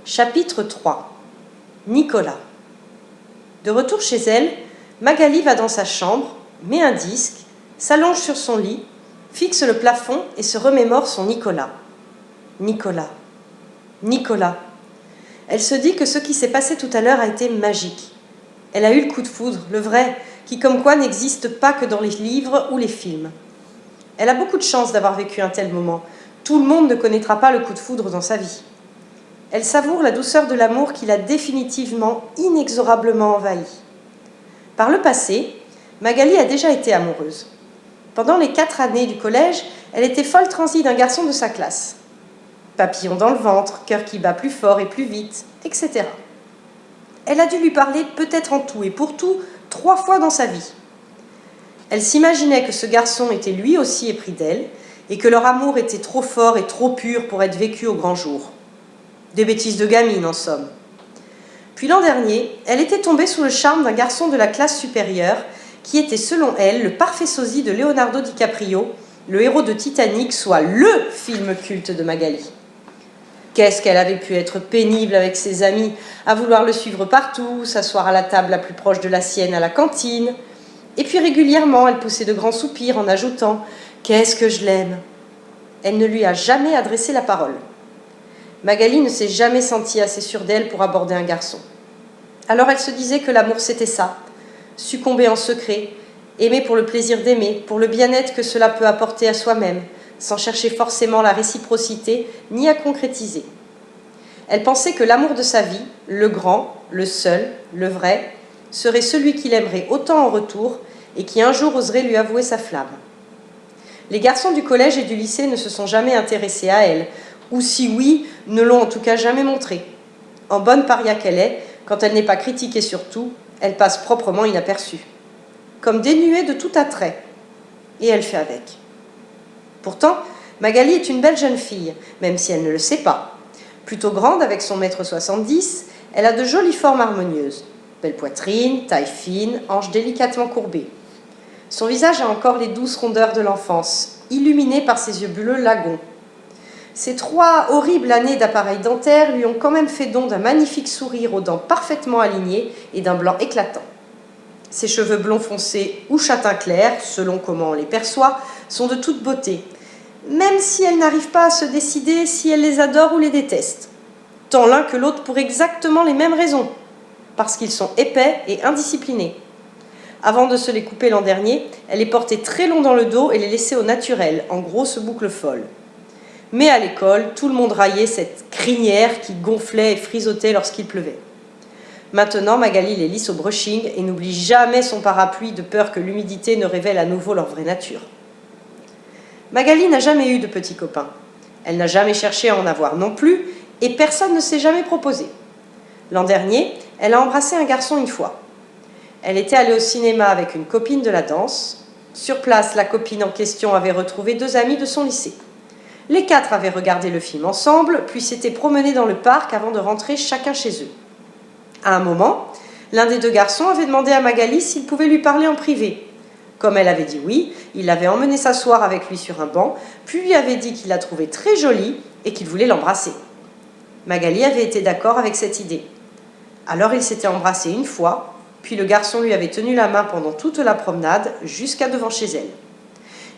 Chapitre 3. Nicolas. De retour chez elle, Magali va dans sa chambre, met un disque, s'allonge sur son lit, fixe le plafond et se remémore son Nicolas. Nicolas. Nicolas. Elle se dit que ce qui s'est passé tout à l'heure a été magique. Elle a eu le coup de foudre, le vrai, qui comme quoi n'existe pas que dans les livres ou les films. Elle a beaucoup de chance d'avoir vécu un tel moment. Tout le monde ne connaîtra pas le coup de foudre dans sa vie. Elle savoure la douceur de l'amour qui l'a définitivement, inexorablement envahie. Par le passé, Magali a déjà été amoureuse. Pendant les 4 années du collège, elle était folle transie d'un garçon de sa classe. Papillon dans le ventre, cœur qui bat plus fort et plus vite, etc. Elle a dû lui parler peut-être en tout et pour tout 3 fois dans sa vie. Elle s'imaginait que ce garçon était lui aussi épris d'elle et que leur amour était trop fort et trop pur pour être vécu au grand jour. Des bêtises de gamine, en somme. Puis l'an dernier, elle était tombée sous le charme d'un garçon de la classe supérieure qui était, selon elle, le parfait sosie de Leonardo DiCaprio, le héros de Titanic, soit LE film culte de Magali. Qu'est-ce qu'elle avait pu être pénible avec ses amis, à vouloir le suivre partout, s'asseoir à la table la plus proche de la sienne à la cantine. Et puis régulièrement, elle poussait de grands soupirs en ajoutant « Qu'est-ce que je l'aime !» Elle ne lui a jamais adressé la parole. Magali ne s'est jamais sentie assez sûre d'elle pour aborder un garçon. Alors elle se disait que l'amour c'était ça, succomber en secret, aimer pour le plaisir d'aimer, pour le bien-être que cela peut apporter à soi-même, sans chercher forcément la réciprocité ni à concrétiser. Elle pensait que l'amour de sa vie, le grand, le seul, le vrai, serait celui qui l'aimerait autant en retour et qui un jour oserait lui avouer sa flamme. Les garçons du collège et du lycée ne se sont jamais intéressés à elle, ou si oui, ne l'ont en tout cas jamais montré. En bonne paria qu'elle est, quand elle n'est pas critiquée sur tout, elle passe proprement inaperçue. Comme dénuée de tout attrait. Et elle fait avec. Pourtant, Magali est une belle jeune fille, même si elle ne le sait pas. Plutôt grande avec son 1,70 m, elle a de jolies formes harmonieuses. Belle poitrine, taille fine, hanches délicatement courbées. Son visage a encore les douces rondeurs de l'enfance, illuminé par ses yeux bleus lagons. Ces 3 horribles années d'appareil dentaire lui ont quand même fait don d'un magnifique sourire aux dents parfaitement alignées et d'un blanc éclatant. Ses cheveux blonds foncés ou châtain clair, selon comment on les perçoit, sont de toute beauté, même si elle n'arrive pas à se décider si elle les adore ou les déteste. Tant l'un que l'autre pour exactement les mêmes raisons, parce qu'ils sont épais et indisciplinés. Avant de se les couper l'an dernier, elle les portait très longs dans le dos et les laissait au naturel, en grosses boucles folles. Mais à l'école, tout le monde raillait cette crinière qui gonflait et frisotait lorsqu'il pleuvait. Maintenant, Magali les lisse au brushing et n'oublie jamais son parapluie de peur que l'humidité ne révèle à nouveau leur vraie nature. Magali n'a jamais eu de petits copains. Elle n'a jamais cherché à en avoir non plus et personne ne s'est jamais proposé. L'an dernier, elle a embrassé un garçon une fois. Elle était allée au cinéma avec une copine de la danse. Sur place, la copine en question avait retrouvé 2 amis de son lycée. Les 4 avaient regardé le film ensemble, puis s'étaient promenés dans le parc avant de rentrer chacun chez eux. À un moment, l'un des 2 garçons avait demandé à Magali s'il pouvait lui parler en privé. Comme elle avait dit oui, il l'avait emmené s'asseoir avec lui sur un banc, puis lui avait dit qu'il la trouvait très jolie et qu'il voulait l'embrasser. Magali avait été d'accord avec cette idée. Alors ils s'étaient embrassés une fois, puis le garçon lui avait tenu la main pendant toute la promenade, jusqu'à devant chez elle.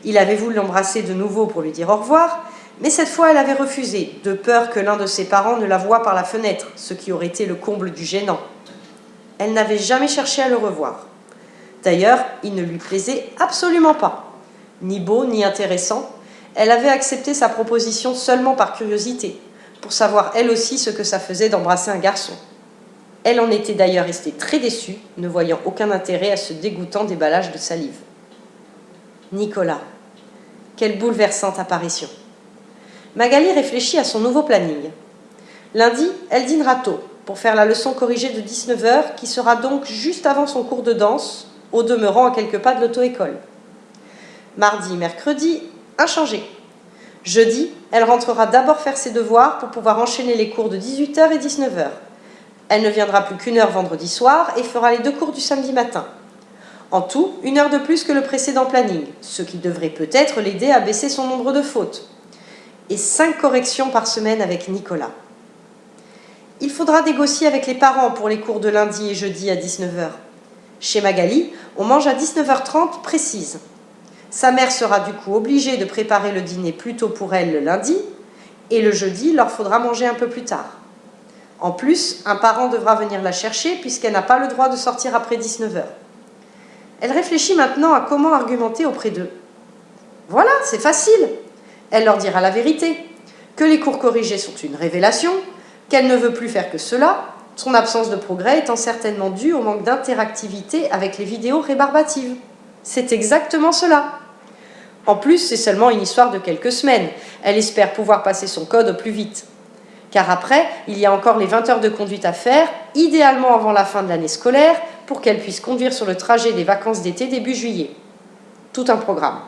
Il avait voulu l'embrasser de nouveau pour lui dire au revoir, mais cette fois elle avait refusé, de peur que l'un de ses parents ne la voie par la fenêtre, ce qui aurait été le comble du gênant. Elle n'avait jamais cherché à le revoir. D'ailleurs, il ne lui plaisait absolument pas. Ni beau, ni intéressant, elle avait accepté sa proposition seulement par curiosité, pour savoir elle aussi ce que ça faisait d'embrasser un garçon. Elle en était d'ailleurs restée très déçue, ne voyant aucun intérêt à ce dégoûtant déballage de salive. Nicolas. Quelle bouleversante apparition. Magali réfléchit à son nouveau planning. Lundi, elle dînera tôt, pour faire la leçon corrigée de 19 h, qui sera donc juste avant son cours de danse, au demeurant à quelques pas de l'auto-école. Mardi, mercredi, inchangé. Jeudi, elle rentrera d'abord faire ses devoirs pour pouvoir enchaîner les cours de 18 h et 19 h. Elle ne viendra plus qu'1 heure vendredi soir et fera les 2 cours du samedi matin. En tout, 1 heure de plus que le précédent planning, ce qui devrait peut-être l'aider à baisser son nombre de fautes. Et 5 corrections par semaine avec Nicolas. il faudra négocier avec les parents pour les cours de lundi et jeudi à 19 h. Chez Magali, on mange à 19 h 30 précise. Sa mère sera du coup obligée de préparer le dîner plus tôt pour elle le lundi, et le jeudi, il leur faudra manger un peu plus tard. En plus, un parent devra venir la chercher puisqu'elle n'a pas le droit de sortir après 19 h. Elle réfléchit maintenant à comment argumenter auprès d'eux. Voilà, c'est facile. Elle leur dira la vérité, que les cours corrigés sont une révélation, qu'elle ne veut plus faire que cela, son absence de progrès étant certainement due au manque d'interactivité avec les vidéos rébarbatives. C'est exactement cela. En plus, c'est seulement une histoire de quelques semaines. Elle espère pouvoir passer son code au plus vite. Car après, il y a encore les 20 heures de conduite à faire, idéalement avant la fin de l'année scolaire, pour qu'elle puisse conduire sur le trajet des vacances d'été début juillet. Tout un programme.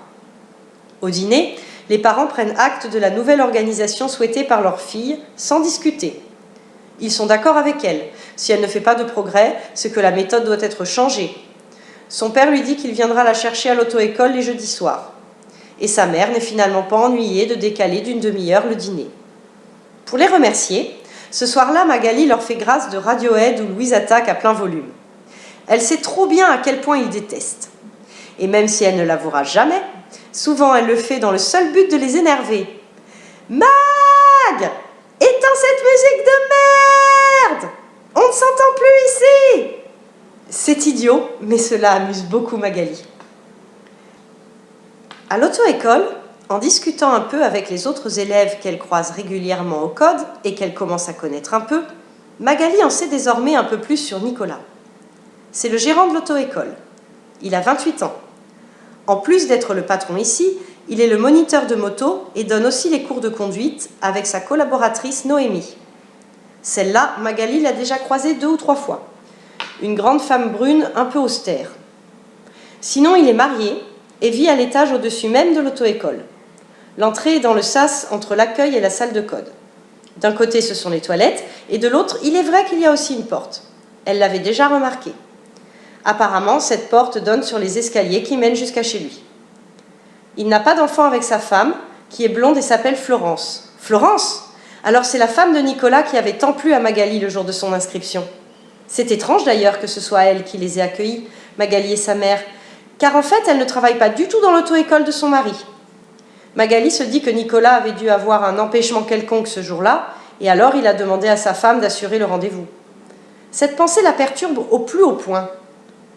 Au dîner, les parents prennent acte de la nouvelle organisation souhaitée par leur fille, sans discuter. Ils sont d'accord avec elle. Si elle ne fait pas de progrès, c'est que la méthode doit être changée. Son père lui dit qu'il viendra la chercher à l'auto-école les jeudis soirs. Et sa mère n'est finalement pas ennuyée de décaler d'une demi-heure le dîner. Pour les remercier, ce soir-là, Magali leur fait grâce de Radiohead ou Louise Attaque à plein volume. Elle sait trop bien à quel point ils détestent. Et même si elle ne l'avouera jamais, souvent elle le fait dans le seul but de les énerver. « Mag ! Éteins cette musique de merde ! On ne s'entend plus ici !» C'est idiot, mais cela amuse beaucoup Magali. À l'auto-école, en discutant un peu avec les autres élèves qu'elle croise régulièrement au code et qu'elle commence à connaître un peu, Magali en sait désormais un peu plus sur Nicolas. C'est le gérant de l'auto-école. Il a 28 ans. En plus d'être le patron ici, il est le moniteur de moto et donne aussi les cours de conduite avec sa collaboratrice Noémie. Celle-là, Magali l'a déjà croisée 2 ou 3 fois. Une grande femme brune un peu austère. Sinon, il est marié et vit à l'étage au-dessus même de l'auto-école. L'entrée est dans le sas entre l'accueil et la salle de code. D'un côté, ce sont les toilettes, et de l'autre, il est vrai qu'il y a aussi une porte. Elle l'avait déjà remarqué. Apparemment, cette porte donne sur les escaliers qui mènent jusqu'à chez lui. Il n'a pas d'enfant avec sa femme, qui est blonde et s'appelle Florence. Florence ? Alors c'est la femme de Nicolas qui avait tant plu à Magali le jour de son inscription. C'est étrange d'ailleurs que ce soit elle qui les ait accueillis, Magali et sa mère, car en fait, elle ne travaille pas du tout dans l'auto-école de son mari. Magali se dit que Nicolas avait dû avoir un empêchement quelconque ce jour-là, et alors il a demandé à sa femme d'assurer le rendez-vous. Cette pensée la perturbe au plus haut point.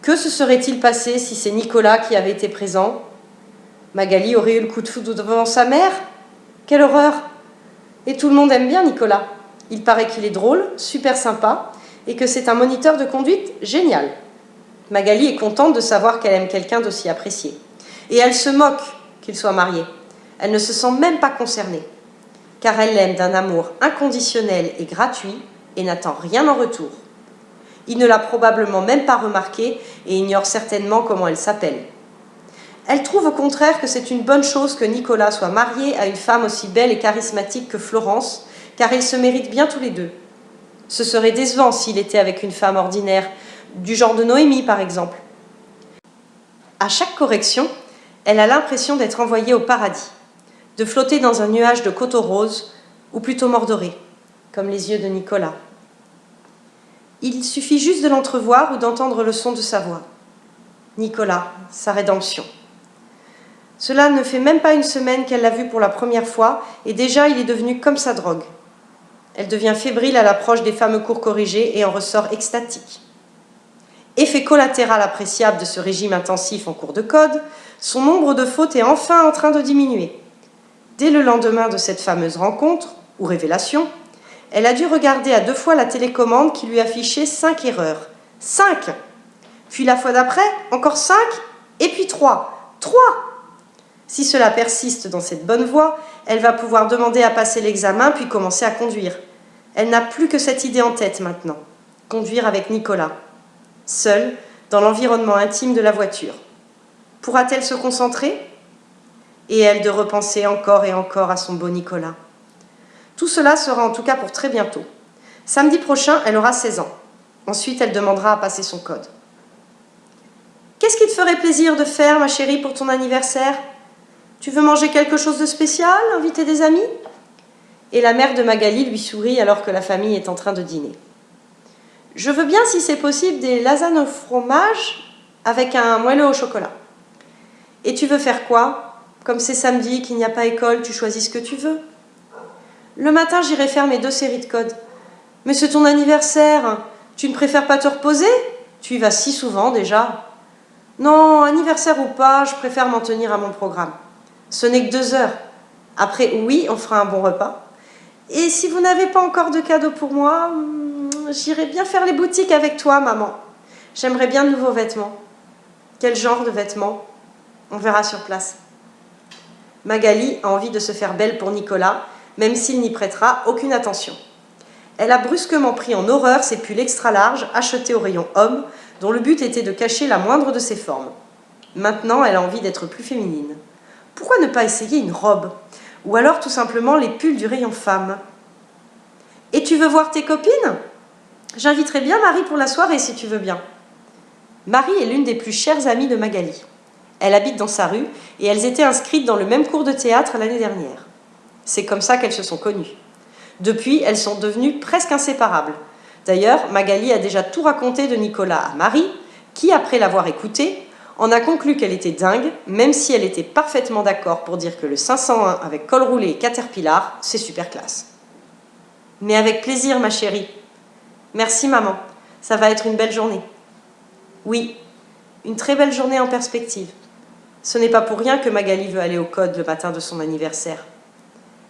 Que se serait-il passé si c'est Nicolas qui avait été présent ? Magali aurait eu le coup de foudre devant sa mère ? Quelle horreur ! Et tout le monde aime bien Nicolas. Il paraît qu'il est drôle, super sympa, et que c'est un moniteur de conduite génial. Magali est contente de savoir qu'elle aime quelqu'un d'aussi apprécié. Et elle se moque qu'il soit marié. Elle ne se sent même pas concernée, car elle l'aime d'un amour inconditionnel et gratuit et n'attend rien en retour. Il ne l'a probablement même pas remarqué et ignore certainement comment elle s'appelle. Elle trouve au contraire que c'est une bonne chose que Nicolas soit marié à une femme aussi belle et charismatique que Florence, car ils se méritent bien tous les deux. Ce serait décevant s'il était avec une femme ordinaire, du genre de Noémie par exemple. À chaque correction, elle a l'impression d'être envoyée au paradis, de flotter dans un nuage de coteaux roses, ou plutôt mordorés, comme les yeux de Nicolas. Il suffit juste de l'entrevoir ou d'entendre le son de sa voix. Nicolas, sa rédemption. Cela ne fait même pas une semaine qu'elle l'a vu pour la première fois, et déjà il est devenu comme sa drogue. Elle devient fébrile à l'approche des fameux cours corrigés et en ressort extatique. Effet collatéral appréciable de ce régime intensif en cours de code, son nombre de fautes est enfin en train de diminuer. Dès le lendemain de cette fameuse rencontre, ou révélation, elle a dû regarder à 2 fois la télécommande qui lui affichait 5 erreurs. 5 ! Puis la fois d'après, encore 5, et puis 3. 3 ! Si cela persiste dans cette bonne voie, elle va pouvoir demander à passer l'examen puis commencer à conduire. Elle n'a plus que cette idée en tête maintenant, conduire avec Nicolas, seule, dans l'environnement intime de la voiture. Pourra-t-elle se concentrer ? Et elle de repenser encore et encore à son beau Nicolas. Tout cela sera en tout cas pour très bientôt. Samedi prochain, elle aura 16 ans. Ensuite, elle demandera à passer son code. « Qu'est-ce qui te ferait plaisir de faire, ma chérie, pour ton anniversaire ? Tu veux manger quelque chose de spécial, inviter des amis ? et la mère de Magali lui sourit alors que la famille est en train de dîner. Je veux bien, si c'est possible, des lasagnes au fromage avec un moelleux au chocolat. Et tu veux faire quoi? Comme c'est samedi, qu'il n'y a pas école, tu choisis ce que tu veux. Le matin, j'irai faire mes 2 séries de codes. Mais c'est ton anniversaire. Tu ne préfères pas te reposer? Tu y vas si souvent déjà. Non, anniversaire ou pas, je préfère m'en tenir à mon programme. Ce n'est que 2 heures. Après, oui, on fera un bon repas. Et si vous n'avez pas encore de cadeaux pour moi, j'irai bien faire les boutiques avec toi, maman. J'aimerais bien de nouveaux vêtements. Quel genre de vêtements? On verra sur place. Magali a envie de se faire belle pour Nicolas, même s'il n'y prêtera aucune attention. Elle a brusquement pris en horreur ses pulls extra larges achetés au rayon homme, dont le but était de cacher la moindre de ses formes. Maintenant, elle a envie d'être plus féminine. Pourquoi ne pas essayer une robe? Ou alors tout simplement les pulls du rayon femme? Et tu veux voir tes copines? J'inviterai bien Marie pour la soirée si tu veux bien. Marie est l'une des plus chères amies de Magali. Elle habite dans sa rue et elles étaient inscrites dans le même cours de théâtre l'année dernière. C'est comme ça qu'elles se sont connues. Depuis, elles sont devenues presque inséparables. D'ailleurs, Magali a déjà tout raconté de Nicolas à Marie, qui, après l'avoir écoutée, en a conclu qu'elle était dingue, même si elle était parfaitement d'accord pour dire que le 501 avec col roulé et Caterpillar, c'est super classe. Mais avec plaisir, ma chérie. Merci, maman. Ça va être une belle journée. Oui, une très belle journée en perspective. Ce n'est pas pour rien que Magali veut aller au code le matin de son anniversaire.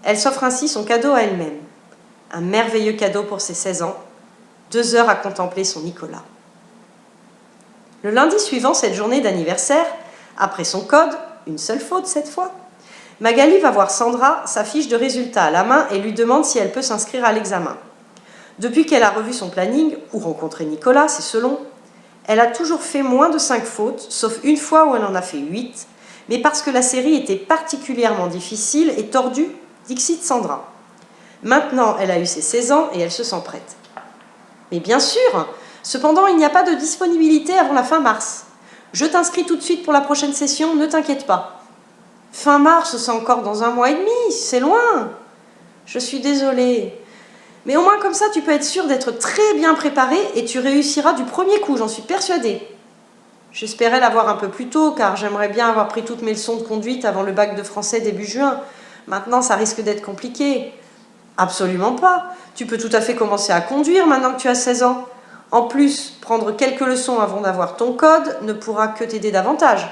Elle s'offre ainsi son cadeau à elle-même. Un merveilleux cadeau pour ses 16 ans, 2 heures à contempler son Nicolas. Le lundi suivant cette journée d'anniversaire, après son code, une seule faute cette fois, Magali va voir Sandra, sa fiche de résultats à la main, et lui demande si elle peut s'inscrire à l'examen. Depuis qu'elle a revu son planning, ou rencontré Nicolas, c'est selon, elle a toujours fait moins de 5 fautes, sauf une fois où elle en a fait 8, mais parce que la série était particulièrement difficile et tordue, dixit Sandra. Maintenant, elle a eu ses 16 ans et elle se sent prête. Mais bien sûr, cependant, il n'y a pas de disponibilité avant la fin mars. Je t'inscris tout de suite pour la prochaine session, ne t'inquiète pas. Fin mars, c'est encore dans 1 mois et demi, c'est loin. Je suis désolée. Mais au moins comme ça, tu peux être sûre d'être très bien préparée et tu réussiras du premier coup, j'en suis persuadée. J'espérais l'avoir un peu plus tôt, car j'aimerais bien avoir pris toutes mes leçons de conduite avant le bac de français début juin. Maintenant, ça risque d'être compliqué. Absolument pas. Tu peux tout à fait commencer à conduire maintenant que tu as 16 ans. En plus, prendre quelques leçons avant d'avoir ton code ne pourra que t'aider davantage.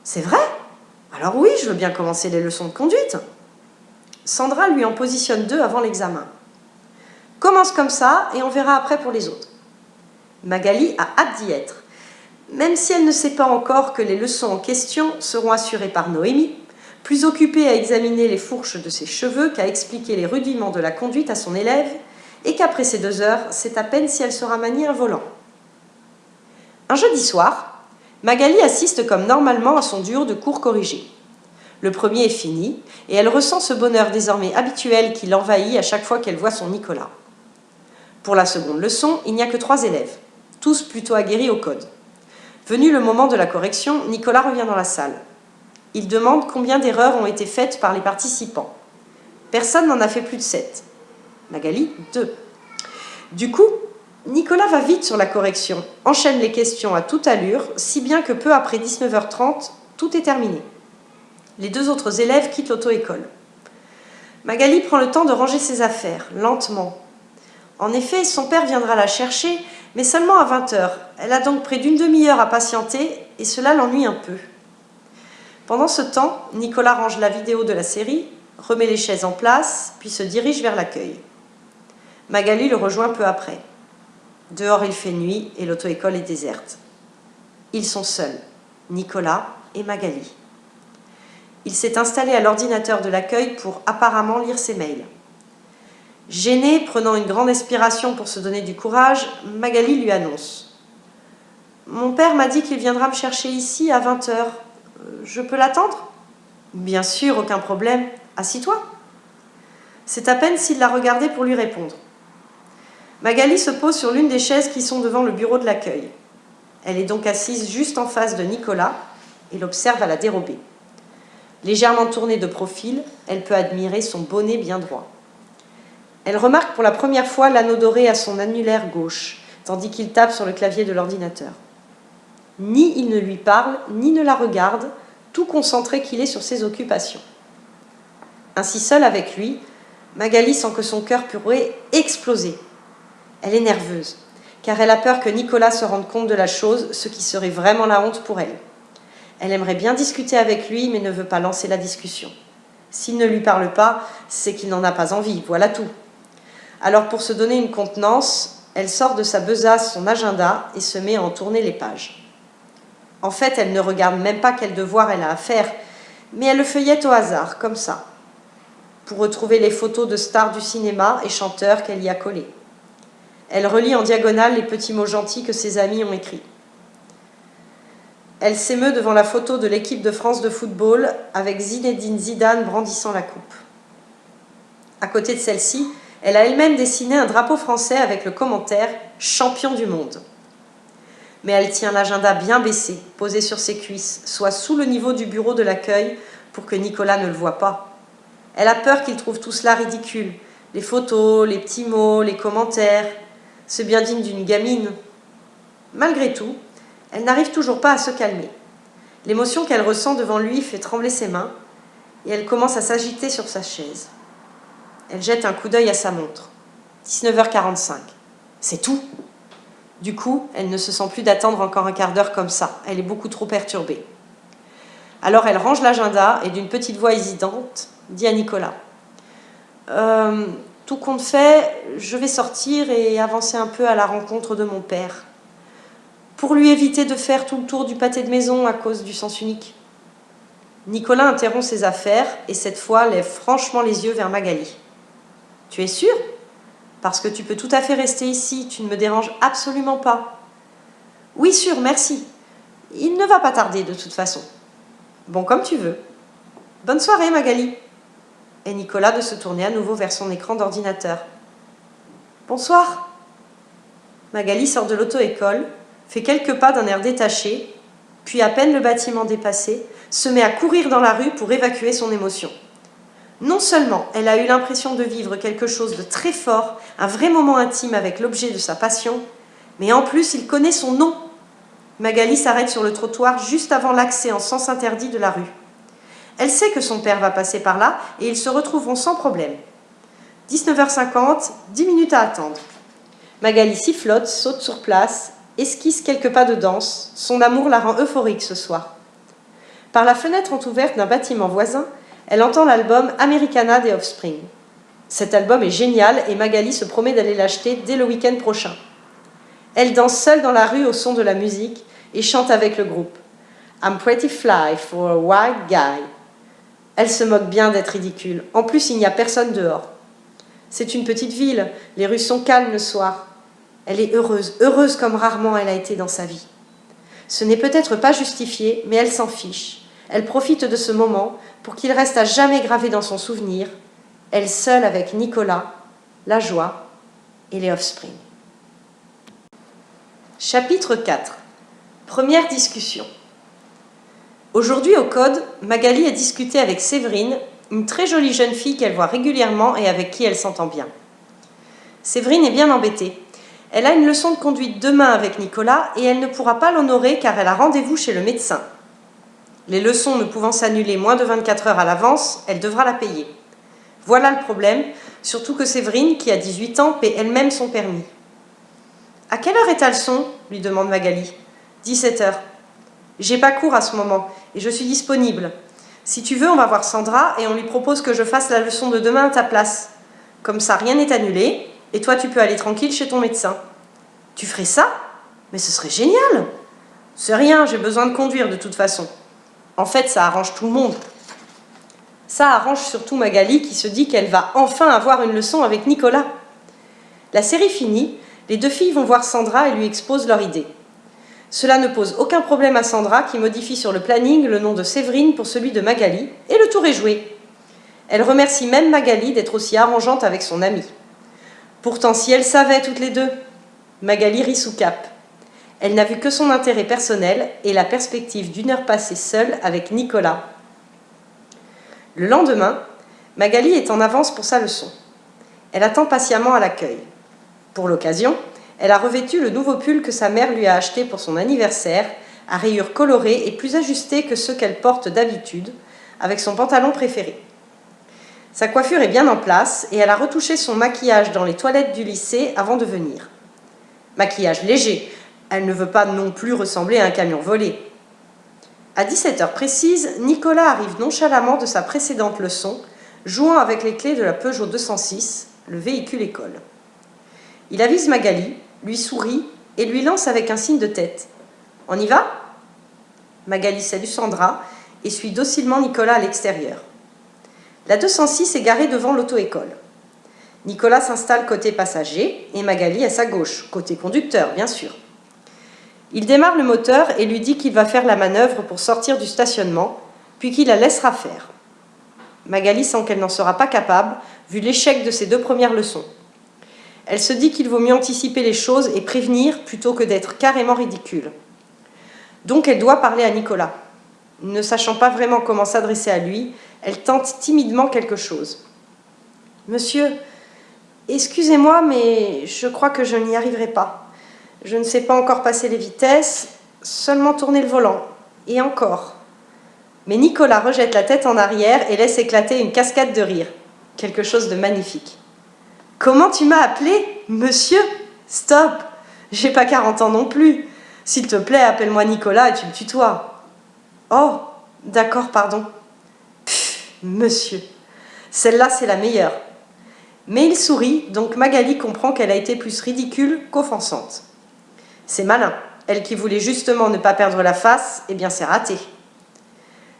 C'est vrai? Alors oui, je veux bien commencer les leçons de conduite. Sandra lui en positionne 2 avant l'examen. Commence comme ça et on verra après pour les autres. Magali a hâte d'y être. Même si elle ne sait pas encore que les leçons en question seront assurées par Noémie, plus occupée à examiner les fourches de ses cheveux qu'à expliquer les rudiments de la conduite à son élève, et qu'après ces 2 heures, c'est à peine si elle saura manier un volant. Un jeudi soir, Magali assiste comme normalement à son duo de cours corrigés. Le premier est fini, et elle ressent ce bonheur désormais habituel qui l'envahit à chaque fois qu'elle voit son Nicolas. Pour la seconde leçon, il n'y a que 3 élèves, tous plutôt aguerris au code. Venu le moment de la correction, Nicolas revient dans la salle. Il demande combien d'erreurs ont été faites par les participants. Personne n'en a fait plus de 7. Magali, 2. Du coup, Nicolas va vite sur la correction, enchaîne les questions à toute allure, si bien que peu après 19h30, tout est terminé. Les 2 autres élèves quittent l'auto-école. Magali prend le temps de ranger ses affaires, lentement. En effet, son père viendra la chercher, mais seulement à 20h. Elle a donc près d'une demi-heure à patienter, et cela l'ennuie un peu. Pendant ce temps, Nicolas range la vidéo de la série, remet les chaises en place, puis se dirige vers l'accueil. Magali le rejoint peu après. Dehors, il fait nuit et l'auto-école est déserte. Ils sont seuls, Nicolas et Magali. Il s'est installé à l'ordinateur de l'accueil pour apparemment lire ses mails. Gênée, prenant une grande inspiration pour se donner du courage, Magali lui annonce. « Mon père m'a dit qu'il viendra me chercher ici à 20h. Je peux l'attendre ?»« Bien sûr, aucun problème. Assis-toi. » C'est à peine s'il l'a regardé pour lui répondre. Magali se pose sur l'une des chaises qui sont devant le bureau de l'accueil. Elle est donc assise juste en face de Nicolas et l'observe à la dérobée. Légèrement tournée de profil, elle peut admirer son bonnet bien droit. Elle remarque pour la première fois l'anneau doré à son annulaire gauche, tandis qu'il tape sur le clavier de l'ordinateur. Ni il ne lui parle, ni ne la regarde, tout concentré qu'il est sur ses occupations. Ainsi seule avec lui, Magali sent que son cœur pourrait exploser. Elle est nerveuse, car elle a peur que Nicolas se rende compte de la chose, ce qui serait vraiment la honte pour elle. Elle aimerait bien discuter avec lui, mais ne veut pas lancer la discussion. S'il ne lui parle pas, c'est qu'il n'en a pas envie, voilà tout. Alors pour se donner une contenance, elle sort de sa besace son agenda et se met à en tourner les pages. En fait, elle ne regarde même pas quel devoir elle a à faire, mais elle le feuillette au hasard, comme ça, pour retrouver les photos de stars du cinéma et chanteurs qu'elle y a collées. Elle relit en diagonale les petits mots gentils que ses amis ont écrits. Elle s'émeut devant la photo de l'équipe de France de football avec Zinedine Zidane brandissant la coupe. À côté de celle-ci, elle a elle-même dessiné un drapeau français avec le commentaire « Champion du monde ». Mais elle tient l'agenda bien baissé, posé sur ses cuisses, soit sous le niveau du bureau de l'accueil pour que Nicolas ne le voie pas. Elle a peur qu'il trouve tout cela ridicule, les photos, les petits mots, les commentaires, ce bien digne d'une gamine. Malgré tout, elle n'arrive toujours pas à se calmer. L'émotion qu'elle ressent devant lui fait trembler ses mains et elle commence à s'agiter sur sa chaise. Elle jette un coup d'œil à sa montre. 19h45. C'est tout. Du coup, elle ne se sent plus d'attendre encore un quart d'heure comme ça. Elle est beaucoup trop perturbée. Alors elle range l'agenda et d'une petite voix hésitante dit à Nicolas « Tout compte fait, je vais sortir et avancer un peu à la rencontre de mon père. Pour lui éviter de faire tout le tour du pâté de maison à cause du sens unique. » Nicolas interrompt ses affaires et cette fois lève franchement les yeux vers Magali. « Tu es sûre ? Parce que tu peux tout à fait rester ici, tu ne me déranges absolument pas. »« Oui, sûr, merci. Il ne va pas tarder de toute façon. »« Bon, comme tu veux. Bonne soirée, Magali. » Et Nicolas de se tourner à nouveau vers son écran d'ordinateur. « Bonsoir. » Magali sort de l'auto-école, fait quelques pas d'un air détaché, puis à peine le bâtiment dépassé, se met à courir dans la rue pour évacuer son émotion. Non seulement elle a eu l'impression de vivre quelque chose de très fort, un vrai moment intime avec l'objet de sa passion, mais en plus il connaît son nom. Magali s'arrête sur le trottoir juste avant l'accès en sens interdit de la rue. Elle sait que son père va passer par là et ils se retrouveront sans problème. 19h50, 10 minutes à attendre. Magali sifflote, saute sur place, esquisse quelques pas de danse. Son amour la rend euphorique ce soir. Par la fenêtre entrouverte d'un bâtiment voisin, elle entend l'album Americana des Offspring. Cet album est génial et Magali se promet d'aller l'acheter dès le week-end prochain. Elle danse seule dans la rue au son de la musique et chante avec le groupe. I'm pretty fly for a white guy. Elle se moque bien d'être ridicule. En plus, il n'y a personne dehors. C'est une petite ville, les rues sont calmes le soir. Elle est heureuse, heureuse comme rarement elle a été dans sa vie. Ce n'est peut-être pas justifié, mais elle s'en fiche. Elle profite de ce moment pour qu'il reste à jamais gravé dans son souvenir, elle seule avec Nicolas, la joie et les Offspring. Chapitre 4. Première discussion. Aujourd'hui au Code, Magali a discuté avec Séverine, une très jolie jeune fille qu'elle voit régulièrement et avec qui elle s'entend bien. Séverine est bien embêtée. Elle a une leçon de conduite demain avec Nicolas et elle ne pourra pas l'honorer car elle a rendez-vous chez le médecin. Les leçons ne pouvant s'annuler moins de 24 heures à l'avance, elle devra la payer. Voilà le problème, surtout que Séverine, qui a 18 ans, paie elle-même son permis. « À quelle heure est ta leçon ?» lui demande Magali. « 17 heures. J'ai pas cours à ce moment et je suis disponible. Si tu veux, on va voir Sandra et on lui propose que je fasse la leçon de demain à ta place. Comme ça, rien n'est annulé et toi, tu peux aller tranquille chez ton médecin. » « Tu ferais ça ? Mais ce serait génial !»« C'est rien, j'ai besoin de conduire de toute façon. » En fait, ça arrange tout le monde. Ça arrange surtout Magali qui se dit qu'elle va enfin avoir une leçon avec Nicolas. La série finie, les deux filles vont voir Sandra et lui exposent leur idée. Cela ne pose aucun problème à Sandra qui modifie sur le planning le nom de Séverine pour celui de Magali et le tour est joué. Elle remercie même Magali d'être aussi arrangeante avec son amie. Pourtant, si elles savaient toutes les deux, Magali rit sous cape. Elle n'a vu que son intérêt personnel et la perspective d'une heure passée seule avec Nicolas. Le lendemain, Magali est en avance pour sa leçon. Elle attend patiemment à l'accueil. Pour l'occasion, elle a revêtu le nouveau pull que sa mère lui a acheté pour son anniversaire, à rayures colorées et plus ajustés que ceux qu'elle porte d'habitude, avec son pantalon préféré. Sa coiffure est bien en place et elle a retouché son maquillage dans les toilettes du lycée avant de venir. Maquillage léger, elle ne veut pas non plus ressembler à un camion volé. À 17h précise, Nicolas arrive nonchalamment de sa précédente leçon, jouant avec les clés de la Peugeot 206, le véhicule école. Il avise Magali, lui sourit et lui lance avec un signe de tête. « On y va ?» Magali salue Sandra et suit docilement Nicolas à l'extérieur. La 206 est garée devant l'auto-école. Nicolas s'installe côté passager et Magali à sa gauche, côté conducteur, bien sûr. Il démarre le moteur et lui dit qu'il va faire la manœuvre pour sortir du stationnement, puis qu'il la laissera faire. Magali sent qu'elle n'en sera pas capable, vu l'échec de ses 2 premières leçons. Elle se dit qu'il vaut mieux anticiper les choses et prévenir plutôt que d'être carrément ridicule. Donc elle doit parler à Nicolas. Ne sachant pas vraiment comment s'adresser à lui, elle tente timidement quelque chose. « Monsieur, excusez-moi, mais je crois que je n'y arriverai pas. Je ne sais pas encore passer les vitesses, seulement tourner le volant. Et encore. » Mais Nicolas rejette la tête en arrière et laisse éclater une cascade de rire. Quelque chose de magnifique. « Comment tu m'as appelé, monsieur ? Stop, j'ai pas 40 ans non plus. S'il te plaît, appelle-moi Nicolas et tu me tutoies. »« Oh, d'accord, pardon. » »« Pfff, monsieur. Celle-là, c'est la meilleure. » Mais il sourit, donc Magali comprend qu'elle a été plus ridicule qu'offensante. C'est malin. Elle qui voulait justement ne pas perdre la face, eh bien c'est raté.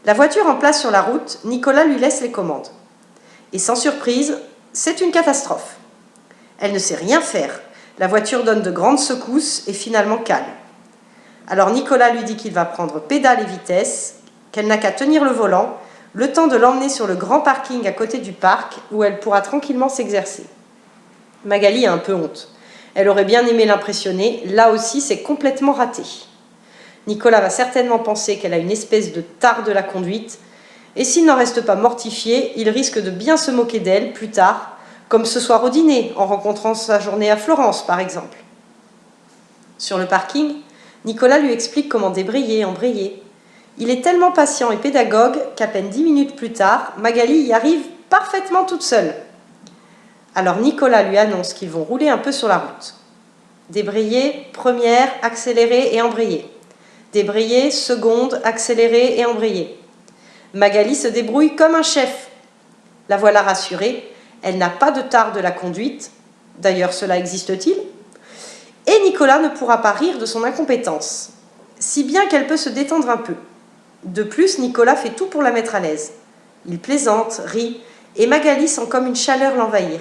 La voiture en place sur la route, Nicolas lui laisse les commandes. Et sans surprise, c'est une catastrophe. Elle ne sait rien faire. La voiture donne de grandes secousses et finalement cale. Alors Nicolas lui dit qu'il va prendre pédale et vitesse, qu'elle n'a qu'à tenir le volant, le temps de l'emmener sur le grand parking à côté du parc où elle pourra tranquillement s'exercer. Magali a un peu honte. Elle aurait bien aimé l'impressionner, là aussi c'est complètement raté. Nicolas va certainement penser qu'elle a une espèce de tare de la conduite, et s'il n'en reste pas mortifié, il risque de bien se moquer d'elle plus tard, comme ce soir au dîner, en rencontrant sa journée à Florence par exemple. Sur le parking, Nicolas lui explique comment débrayer, embrayer. Il est tellement patient et pédagogue qu'à peine 10 minutes plus tard, Magali y arrive parfaitement toute seule. Alors Nicolas lui annonce qu'ils vont rouler un peu sur la route. Débrayer, première, accélérer et embrayer. Débrayer, seconde, accélérer et embrayer. Magali se débrouille comme un chef. La voilà rassurée, elle n'a pas de tare de la conduite. D'ailleurs, cela existe-t-il ? Et Nicolas ne pourra pas rire de son incompétence, si bien qu'elle peut se détendre un peu. De plus, Nicolas fait tout pour la mettre à l'aise. Il plaisante, rit, et Magali sent comme une chaleur l'envahir.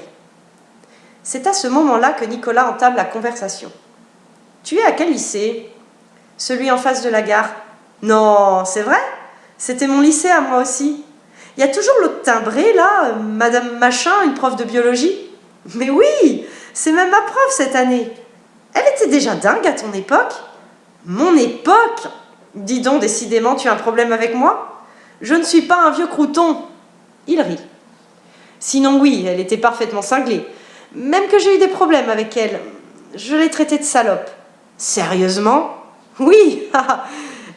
C'est à ce moment-là que Nicolas entame la conversation. « Tu es à quel lycée ? » ?»« Celui en face de la gare. »« Non, c'est vrai ? C'était mon lycée à moi aussi. Il y a toujours l'autre timbré, là, Madame Machin, une prof de biologie. »« Mais oui, c'est même ma prof cette année. Elle était déjà dingue à ton époque. »« Mon époque ? Dis donc, décidément, tu as un problème avec moi ? Je ne suis pas un vieux crouton. » Il rit. Sinon, oui, elle était parfaitement cinglée. Même que j'ai eu des problèmes avec elle. Je l'ai traitée de salope. Sérieusement ? Oui,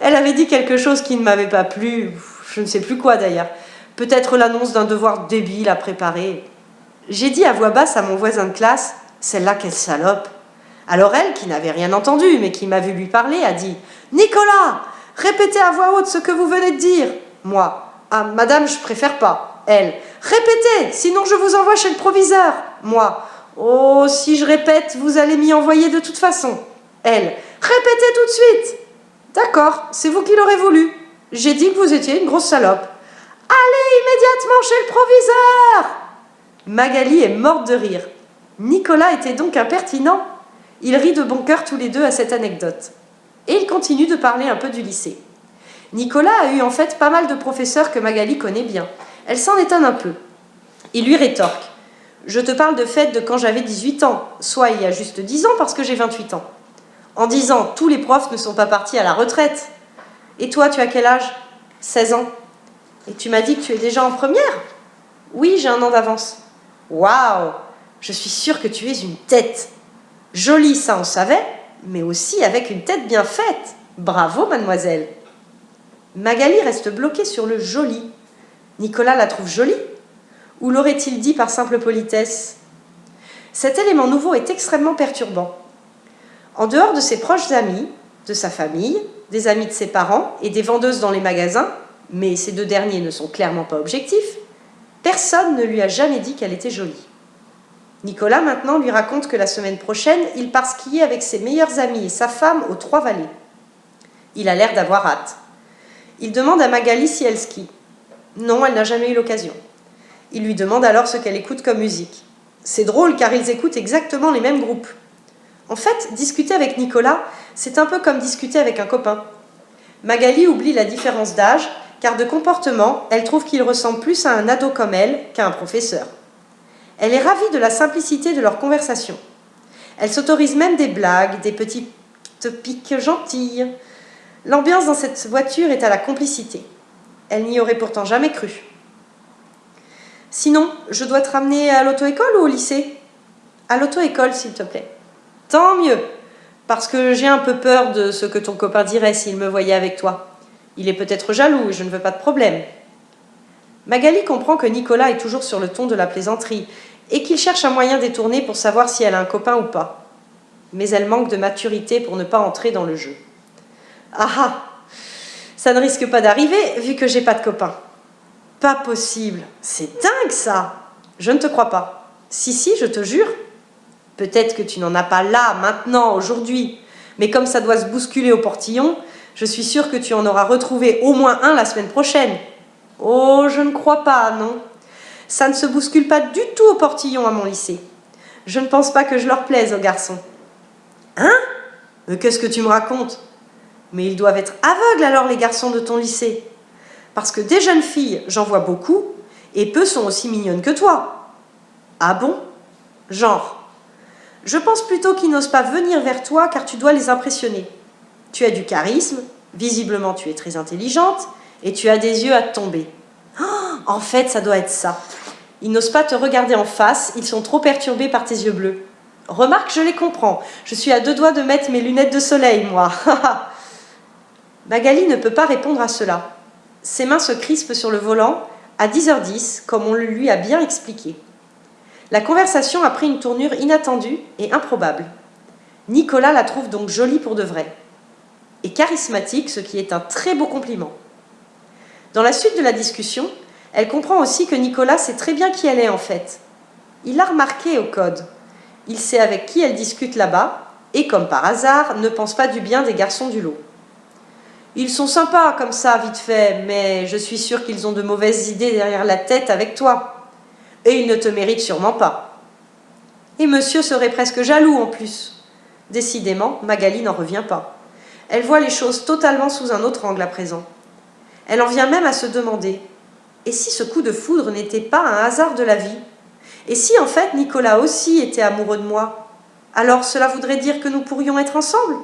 elle avait dit quelque chose qui ne m'avait pas plu. Je ne sais plus quoi d'ailleurs. Peut-être l'annonce d'un devoir débile à préparer. J'ai dit à voix basse à mon voisin de classe, « Celle-là, quelle salope !» Alors elle, qui n'avait rien entendu, mais qui m'a vu lui parler, a dit « Nicolas, répétez à voix haute ce que vous venez de dire. » Moi, « Ah, madame, je préfère pas. » Elle, « Répétez, sinon je vous envoie chez le proviseur. » Moi, « Oh, si je répète, vous allez m'y envoyer de toute façon. » Elle, « Répétez tout de suite. » D'accord, c'est vous qui l'aurez voulu. J'ai dit que vous étiez une grosse salope. Allez immédiatement chez le proviseur. Magali est morte de rire. Nicolas était donc impertinent. Ils rient de bon cœur tous les deux à cette anecdote. Et ils continuent de parler un peu du lycée. Nicolas a eu en fait pas mal de professeurs que Magali connaît bien. Elle s'en étonne un peu. Il lui rétorque. Je te parle de fête de quand j'avais 18 ans, soit il y a juste 10 ans parce que j'ai 28 ans. En 10 ans, tous les profs ne sont pas partis à la retraite. Et toi, tu as quel âge ? 16 ans. Et tu m'as dit que tu es déjà en première ? Oui, j'ai 1 an d'avance. Waouh ! Je suis sûre que tu es une tête. Jolie, ça on savait, mais aussi avec une tête bien faite. Bravo, mademoiselle. Magali reste bloquée sur le joli. Nicolas la trouve jolie? Ou l'aurait-il dit par simple politesse? Cet élément nouveau est extrêmement perturbant. En dehors de ses proches amis, de sa famille, des amis de ses parents et des vendeuses dans les magasins, mais ces deux derniers ne sont clairement pas objectifs, personne ne lui a jamais dit qu'elle était jolie. Nicolas maintenant lui raconte que la semaine prochaine, il part skier avec ses meilleurs amis et sa femme aux Trois-Vallées. Il a l'air d'avoir hâte. Il demande à Magali si elle skie. Non, elle n'a jamais eu l'occasion. Il lui demande alors ce qu'elle écoute comme musique. C'est drôle car ils écoutent exactement les mêmes groupes. En fait, discuter avec Nicolas, c'est un peu comme discuter avec un copain. Magali oublie la différence d'âge, car de comportement, elle trouve qu'il ressemble plus à un ado comme elle qu'à un professeur. Elle est ravie de la simplicité de leur conversation. Elle s'autorise même des blagues, des petites piques gentilles. L'ambiance dans cette voiture est à la complicité. Elle n'y aurait pourtant jamais cru. Sinon, je dois te ramener à l'auto-école ou au lycée? À l'auto-école, s'il te plaît. Tant mieux, parce que j'ai un peu peur de ce que ton copain dirait s'il me voyait avec toi. Il est peut-être jaloux et je ne veux pas de problème. Magali comprend que Nicolas est toujours sur le ton de la plaisanterie et qu'il cherche un moyen détourné pour savoir si elle a un copain ou pas. Mais elle manque de maturité pour ne pas entrer dans le jeu. Ah ah, ça ne risque pas d'arriver vu que j'ai pas de copain. Pas possible, c'est dingue ça. Je ne te crois pas. Si, je te jure. Peut-être que tu n'en as pas là, maintenant, aujourd'hui. Mais comme ça doit se bousculer au portillon, je suis sûre que tu en auras retrouvé au moins un la semaine prochaine. Oh, je ne crois pas, non. Ça ne se bouscule pas du tout au portillon à mon lycée. Je ne pense pas que je leur plaise aux garçons. Hein? Mais qu'est-ce que tu me racontes? Mais ils doivent être aveugles alors, les garçons de ton lycée. Parce que des jeunes filles, j'en vois beaucoup, et peu sont aussi mignonnes que toi. Ah bon? Genre. Je pense plutôt qu'ils n'osent pas venir vers toi car tu dois les impressionner. Tu as du charisme, visiblement tu es très intelligente, et tu as des yeux à tomber. Oh, en fait, ça doit être ça. Ils n'osent pas te regarder en face, ils sont trop perturbés par tes yeux bleus. Remarque, je les comprends. Je suis à deux doigts de mettre mes lunettes de soleil, moi. Magali ne peut pas répondre à cela. Ses mains se crispent sur le volant à 10h10, comme on le lui a bien expliqué. La conversation a pris une tournure inattendue et improbable. Nicolas la trouve donc jolie pour de vrai. Et charismatique, ce qui est un très beau compliment. Dans la suite de la discussion, elle comprend aussi que Nicolas sait très bien qui elle est en fait. Il l'a remarqué au code. Il sait avec qui elle discute là-bas et, comme par hasard, ne pense pas du bien des garçons du lot. Ils sont sympas comme ça, vite fait, mais je suis sûre qu'ils ont de mauvaises idées derrière la tête avec toi. Et ils ne te méritent sûrement pas. Et monsieur serait presque jaloux en plus. Décidément, Magali n'en revient pas. Elle voit les choses totalement sous un autre angle à présent. Elle en vient même à se demander, et si ce coup de foudre n'était pas un hasard de la vie? Et si en fait Nicolas aussi était amoureux de moi? Alors cela voudrait dire que nous pourrions être ensemble?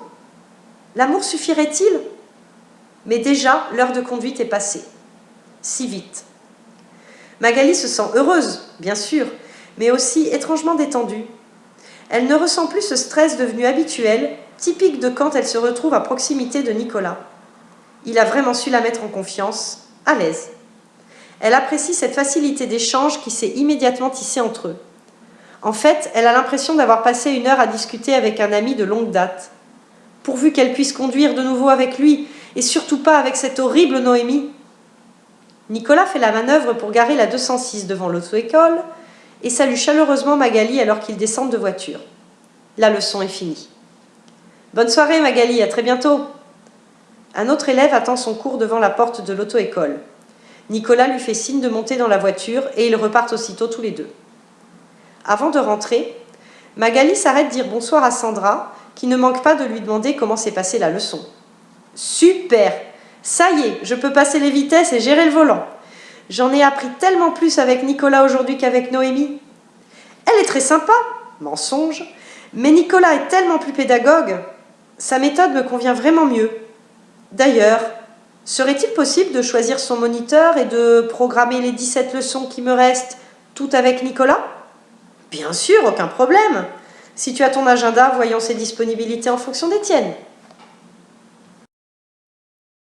L'amour suffirait-il? Mais déjà, l'heure de conduite est passée. Si vite. Magali se sent heureuse, bien sûr, mais aussi étrangement détendue. Elle ne ressent plus ce stress devenu habituel, typique de quand elle se retrouve à proximité de Nicolas. Il a vraiment su la mettre en confiance, à l'aise. Elle apprécie cette facilité d'échange qui s'est immédiatement tissée entre eux. En fait, elle a l'impression d'avoir passé une heure à discuter avec un ami de longue date. Pourvu qu'elle puisse conduire de nouveau avec lui, et surtout pas avec cette horrible Noémie. Nicolas fait la manœuvre pour garer la 206 devant l'auto-école et salue chaleureusement Magali alors qu'ils descendent de voiture. La leçon est finie. Bonne soirée Magali, à très bientôt. Un autre élève attend son cours devant la porte de l'auto-école. Nicolas lui fait signe de monter dans la voiture et ils repartent aussitôt tous les deux. Avant de rentrer, Magali s'arrête dire bonsoir à Sandra, qui ne manque pas de lui demander comment s'est passée la leçon. Super! Ça y est, je peux passer les vitesses et gérer le volant. J'en ai appris tellement plus avec Nicolas aujourd'hui qu'avec Noémie. Elle est très sympa, mensonge, mais Nicolas est tellement plus pédagogue. Sa méthode me convient vraiment mieux. D'ailleurs, serait-il possible de choisir son moniteur et de programmer les 17 leçons qui me restent, toutes avec Nicolas? Bien sûr, aucun problème. Si tu as ton agenda, voyons ses disponibilités en fonction des tiennes.